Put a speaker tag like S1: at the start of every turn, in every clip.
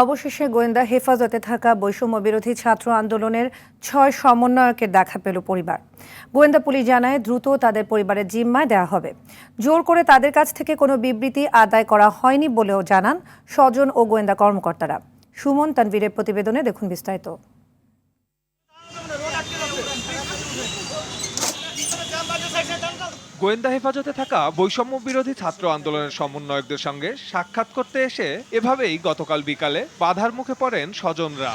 S1: অবশেষে গোয়েন্দা হেফাজতে থাকা বৈষম্য বিরোধী ছাত্র আন্দোলনের ৬ সমন্বয়কের দেখা পেল পরিবার। গোয়েন্দা পুলিশ জানায় দ্রুত তাদের পরিবারের জিম্মায় দেওয়া হবে। জোর করে তাদের কাছ থেকে কোনো বিবৃতি আদায় করা হয়নি বলেও জানান স্বজন ও গোয়েন্দা কর্মকর্তারা। সুমন তানভীরের প্রতিবেদনে দেখুন বিস্তারিত।
S2: গোয়েন্দা হেফাজতে থাকা বৈষম্য বিরোধী ছাত্র আন্দোলনের সমন্বয়কদের সঙ্গে সাক্ষাৎ করতে এসে এভাবেই গতকাল বিকালে বাধার মুখে পড়েন স্বজনরা।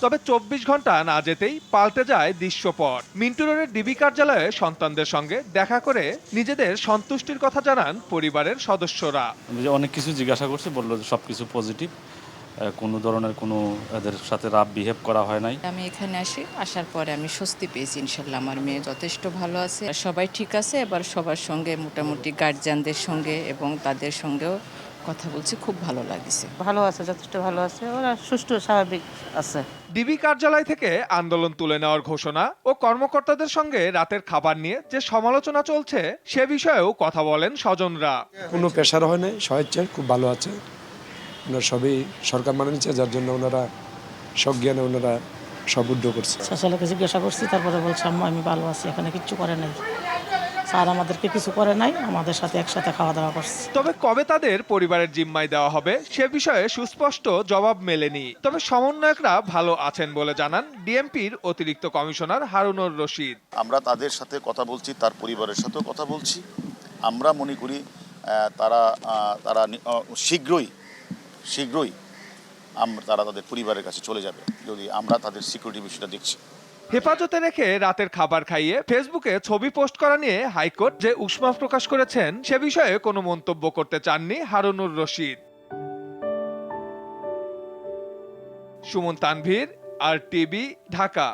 S2: তবে ২৪ ঘন্টা না যেতেই পাল্টে যায় দৃশ্যপট। মিন্টু রোডের ডিবি কার্যালয়ে সন্তানদের সঙ্গে দেখা করে নিজেদের সন্তুষ্টির কথা জানান পরিবারের সদস্যরা।
S3: অনেক কিছু জিজ্ঞাসা করছে, বললো সবকিছু পজিটিভ, কোনো ধরনের কোনো এদের সাথে রাফ বিহেভ করা হয় নাই।
S4: আমি এখানে আসার পরে আমি স্বস্তি পেয়েছি। ইনশাল্লাহ আমার মেয়ে যথেষ্ট ভালো আছে, সবাই ঠিক আছে। এবার সবার সঙ্গে মোটামুটি গার্জিয়ানদের সঙ্গে এবং তাদের সঙ্গেও কথা বলছি, খুব ভালো লাগছে।
S5: ভালো আছে, যথেষ্ট ভালো আছে, ওরা সুষ্ঠু স্বাভাবিক আছে।
S2: ডিবি কার্যালয় থেকে আন্দোলন তুলে নেওয়ার ঘোষণা ও কর্মকর্তাদের সঙ্গে রাতের খাবার নিয়ে যে সমালোচনা চলছে সে বিষয়েও কথা বলেন স্বজনরা।
S6: কোনো প্রেশার হয় নাই, স্বেচ্ছায় খুব ভালো আছে। ওনারা সবই সরকার মানে নিচ্ছে, যার জন্য ওনারা সজ্ঞানে ওনারা সব উদ্যোগ করছে।
S5: সোশ্যালকে জিজ্ঞাসা করছি, তারপরে বলছে আম্মা আমি ভালো আছি, এখানে কিচ্ছু করে নাই, স্যার আমাদেরকে কিছু করে নাই, আমাদের সাথে একসাথে খাওয়া দাওয়া করছে।
S2: তবে কবে তাদের পরিবারের জিম্মায় দেওয়া হবে সে বিষয়ে সুস্পষ্ট জবাব মেলেনি। তবে সমন্বয়করা ভালো আছেন বলে জানান ডিএমপির অতিরিক্ত কমিশনার হারুনুর রশিদ।
S7: আমরা তাদের সাথে কথা বলছি, তার পরিবারের সাথেও কথা বলছি। আমরা মনে করি তারা শীঘ্রই তারা তাদের পরিবারের কাছে চলে যাবে, যদি আমরা তাদের সিকিউরিটি বিষয়টা দেখছি।
S2: হেফাজতে রেখে রাতের খাবার খাইয়ে ফেসবুকে ছবি পোস্ট করা নিয়ে হাইকোর্ট যে উষ্মা প্রকাশ করেছেন সে বিষয়ে কোনো মন্তব্য করতে চাননি হারুনুর রশিদ। সুমন তানভীর, RTV, ঢাকা।